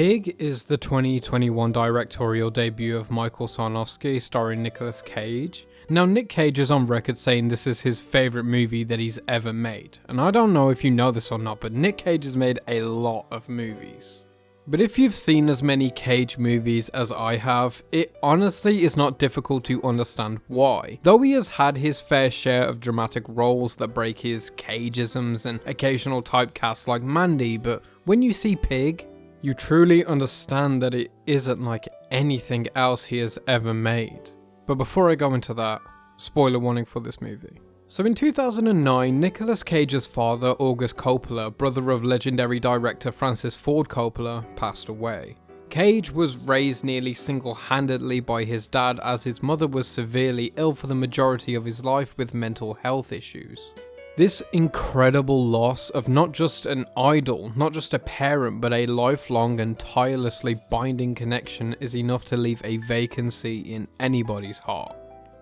Pig is the 2021 directorial debut of Michael Sarnowski starring Nicolas Cage. Now, Nic Cage is on record saying this is his favourite movie that he's ever made. And I don't know if you know this or not, but Nic Cage has made a lot of movies. But if you've seen as many Cage movies as I have, it honestly is not difficult to understand why. Though he has had his fair share of dramatic roles that break his Cageisms and occasional typecasts like Mandy, but when you see Pig, you truly understand that it isn't like anything else he has ever made. But before I go into that, spoiler warning for this movie. So in 2009, Nicolas Cage's father, August Coppola, brother of legendary director Francis Ford Coppola, passed away. Cage was raised nearly single-handedly by his dad, as his mother was severely ill for the majority of his life with mental health issues. This incredible loss of not just an idol, not just a parent, but a lifelong and tirelessly binding connection is enough to leave a vacancy in anybody's heart.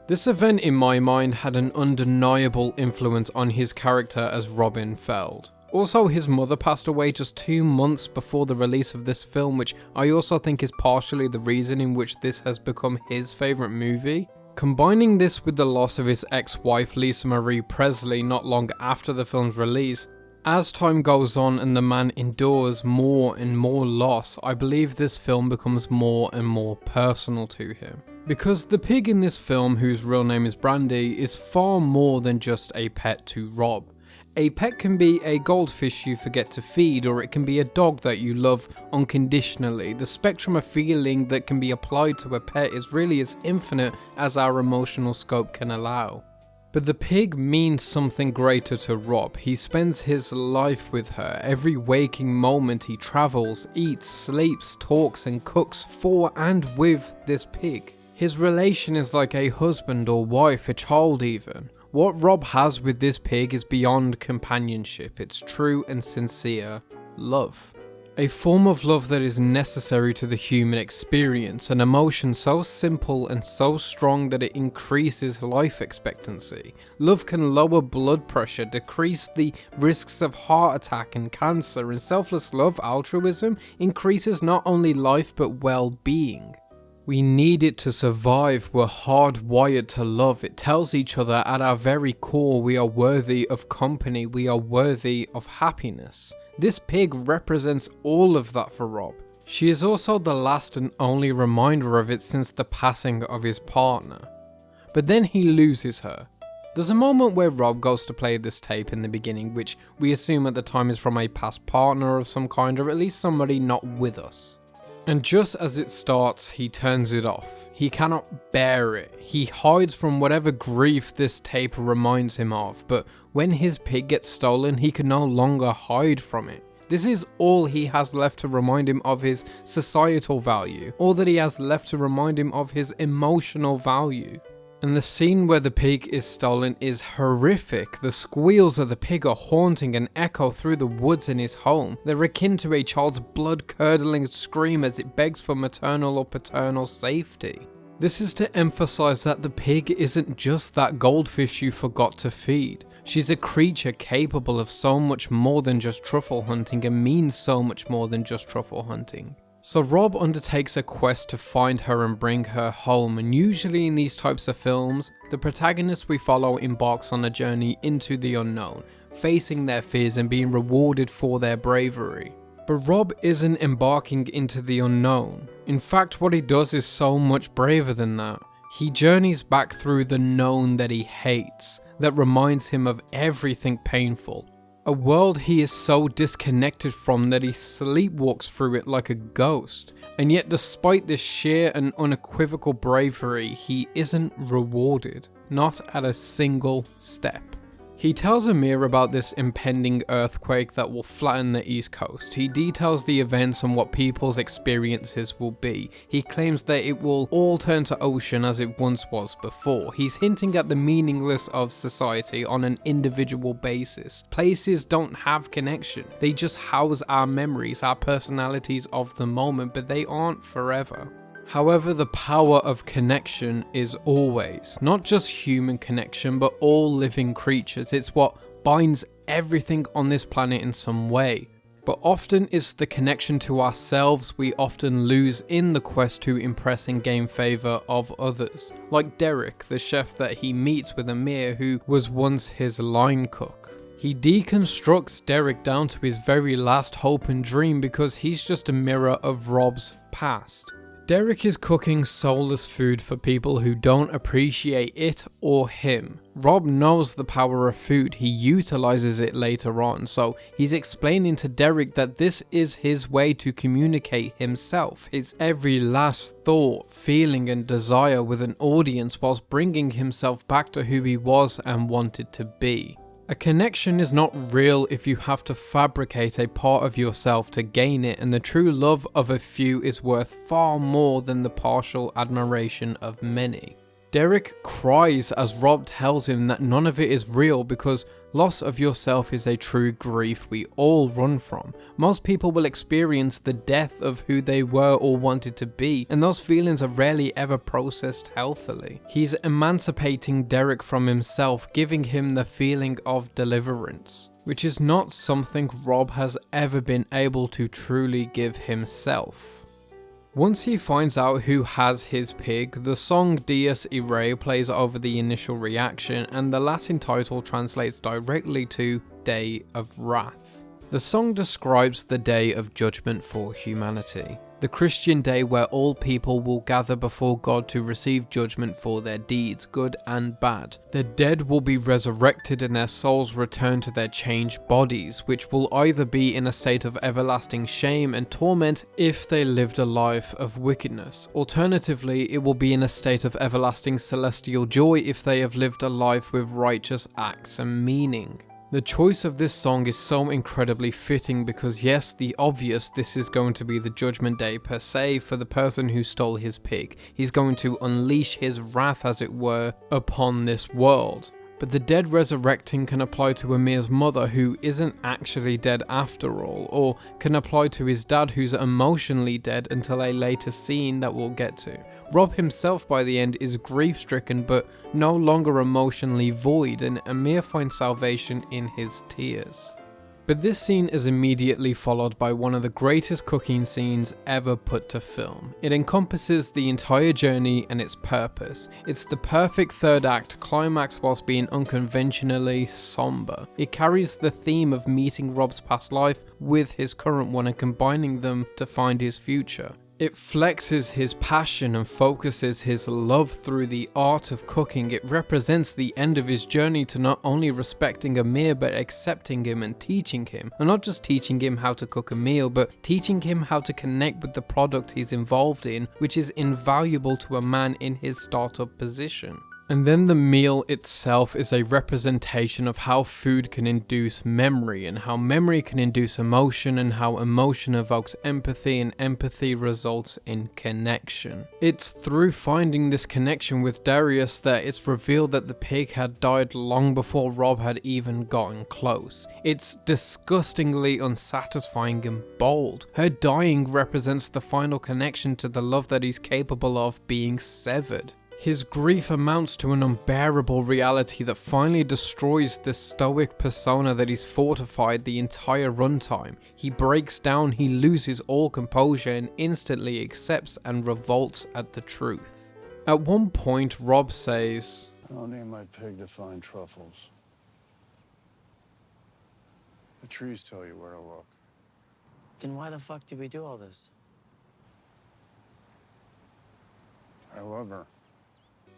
This event, in my mind, had an undeniable influence on his character as Robin Feld. Also, his mother passed away just 2 months before the release of this film, which I also think is partially the reason in which this has become his favourite movie. Combining this with the loss of his ex-wife Lisa Marie Presley not long after the film's release, as time goes on and the man endures more and more loss, I believe this film becomes more and more personal to him. Because the pig in this film, whose real name is Brandy, is far more than just a pet to Rob. A pet can be a goldfish you forget to feed, or it can be a dog that you love unconditionally. The spectrum of feeling that can be applied to a pet is really as infinite as our emotional scope can allow. But the pig means something greater to Rob. He spends his life with her. Every waking moment he travels, eats, sleeps, talks and cooks for and with this pig. His relation is like a husband or wife, a child even. What Rob has with this pig is beyond companionship, it's true and sincere love. A form of love that is necessary to the human experience, an emotion so simple and so strong that it increases life expectancy. Love can lower blood pressure, decrease the risks of heart attack and cancer, and selfless love, altruism, increases not only life but well-being. We need it to survive, we're hardwired to love. It tells each other at our very core we are worthy of company, we are worthy of happiness. This pig represents all of that for Rob. She is also the last and only reminder of it since the passing of his partner. But then he loses her. There's a moment where Rob goes to play this tape in the beginning, which we assume at the time is from a past partner of some kind, or at least somebody not with us. And just as it starts, he turns it off. He cannot bear it. He hides from whatever grief this tape reminds him of, but when his pig gets stolen, he can no longer hide from it. This is all he has left to remind him of his societal value, all that he has left to remind him of his emotional value. And the scene where the pig is stolen is horrific. The squeals of the pig are haunting and echo through the woods in his home. They're akin to a child's blood-curdling scream as it begs for maternal or paternal safety. This is to emphasize that the pig isn't just that goldfish you forgot to feed. She's a creature capable of so much more than just truffle hunting and means so much more than just truffle hunting. So Rob undertakes a quest to find her and bring her home, and usually in these types of films, the protagonist we follow embarks on a journey into the unknown, facing their fears and being rewarded for their bravery. But Rob isn't embarking into the unknown. In fact, what he does is so much braver than that. He journeys back through the known that he hates, that reminds him of everything painful. A world he is so disconnected from that he sleepwalks through it like a ghost. And yet despite this sheer and unequivocal bravery, he isn't rewarded. Not at a single step. He tells Amir about this impending earthquake that will flatten the East Coast. He details the events and what people's experiences will be. He claims that it will all turn to ocean as it once was before. He's hinting at the meaningless of society on an individual basis. Places don't have connection. They just house our memories, our personalities of the moment, but they aren't forever. However, the power of connection is always, not just human connection, but all living creatures. It's what binds everything on this planet in some way. but often it's the connection to ourselves we often lose in the quest to impress and gain favour of others. Like Derek, the chef that he meets with Amir, who was once his line cook. He deconstructs Derek down to his very last hope and dream because he's just a mirror of Rob's past. Derek is cooking soulless food for people who don't appreciate it or him. Rob knows the power of food, he utilizes it later on, so he's explaining to Derek that this is his way to communicate himself, his every last thought, feeling and desire with an audience whilst bringing himself back to who he was and wanted to be. A connection is not real if you have to fabricate a part of yourself to gain it, and the true love of a few is worth far more than the partial admiration of many. Derek cries as Rob tells him that none of it is real because loss of yourself is a true grief we all run from. Most people will experience the death of who they were or wanted to be, and those feelings are rarely ever processed healthily. He's emancipating Derek from himself, giving him the feeling of deliverance, which is not something Rob has ever been able to truly give himself. Once he finds out who has his pig, the song Dies Irae plays over the initial reaction, and the Latin title translates directly to Day of Wrath. The song describes the day of judgment for humanity, the Christian day where all people will gather before God to receive judgment for their deeds, good and bad. The dead will be resurrected and their souls return to their changed bodies, which will either be in a state of everlasting shame and torment if they lived a life of wickedness. Alternatively, it will be in a state of everlasting celestial joy if they have lived a life with righteous acts and meaning. The choice of this song is so incredibly fitting because yes, the obvious, this is going to be the judgment day per se for the person who stole his pig. He's going to unleash his wrath, as it were, upon this world. But the dead resurrecting can apply to Amir's mother, who isn't actually dead after all, or can apply to his dad, who's emotionally dead until a later scene that we'll get to. Rob himself by the end is grief-stricken but no longer emotionally void, and Amir finds salvation in his tears. But this scene is immediately followed by one of the greatest cooking scenes ever put to film. It encompasses the entire journey and its purpose. It's the perfect third act climax whilst being unconventionally somber. It carries the theme of meeting Rob's past life with his current one and combining them to find his future. It flexes his passion and focuses his love through the art of cooking. It represents the end of his journey to not only respecting Amir but accepting him and teaching him. And not just teaching him how to cook a meal, but teaching him how to connect with the product he's involved in, which is invaluable to a man in his startup position. And then the meal itself is a representation of how food can induce memory, and how memory can induce emotion, and how emotion evokes empathy, and empathy results in connection. It's through finding this connection with Darius that it's revealed that the pig had died long before Rob had even gotten close. It's disgustingly unsatisfying and bold. Her dying represents the final connection to the love that he's capable of being severed. His grief amounts to an unbearable reality that finally destroys the stoic persona that he's fortified the entire runtime. He breaks down, he loses all composure, and instantly accepts and revolts at the truth. At one point, Rob says, "I don't need my pig to find truffles. The trees tell you where to look." Then why the fuck did we do all this? I love her.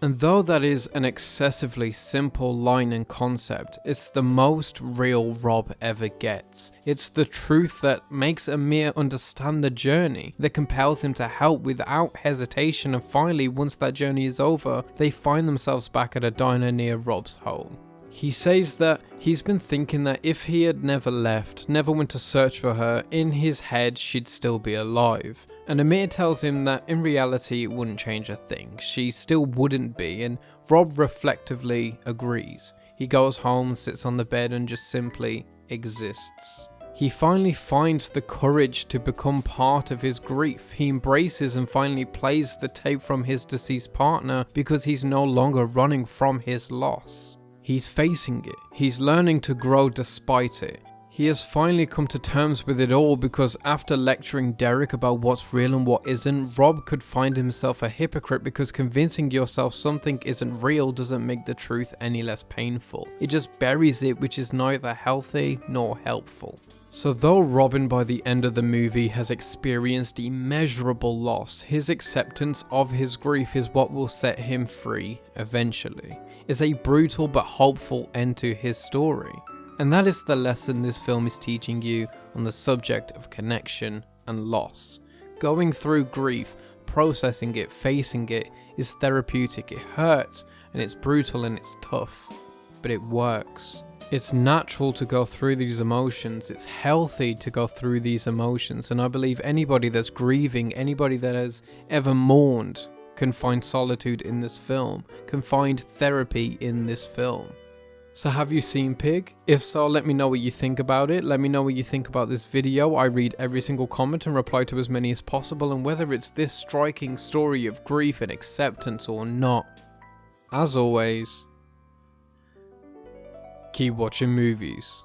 And though that is an excessively simple line and concept, it's the most real Rob ever gets. It's the truth that makes Amir understand the journey, that compels him to help without hesitation, and finally, once that journey is over, they find themselves back at a diner near Rob's home. He says that he's been thinking that if he had never left, never went to search for her, in his head she'd still be alive. And Amir tells him that in reality it wouldn't change a thing, she still wouldn't be, and Rob reflectively agrees. He goes home, sits on the bed and just simply exists. He finally finds the courage to become part of his grief. He embraces and finally plays the tape from his deceased partner because he's no longer running from his loss. He's facing it. He's learning to grow despite it. He has finally come to terms with it all because after lecturing Derek about what's real and what isn't, Rob could find himself a hypocrite because convincing yourself something isn't real doesn't make the truth any less painful. It just buries it, which is neither healthy nor helpful. So though Robin by the end of the movie has experienced immeasurable loss, his acceptance of his grief is what will set him free eventually. It's a brutal but hopeful end to his story. And that is the lesson this film is teaching you on the subject of connection and loss. Going through grief, processing it, facing it is therapeutic. It hurts and it's brutal and it's tough, but it works. It's natural to go through these emotions. It's healthy to go through these emotions. And I believe anybody that's grieving, anybody that has ever mourned, can find solitude in this film, can find therapy in this film. So have you seen Pig? If so, let me know what you think about it. Let me know what you think about this video. I read every single comment and reply to as many as possible, and whether it's this striking story of grief and acceptance or not. As always, keep watching movies.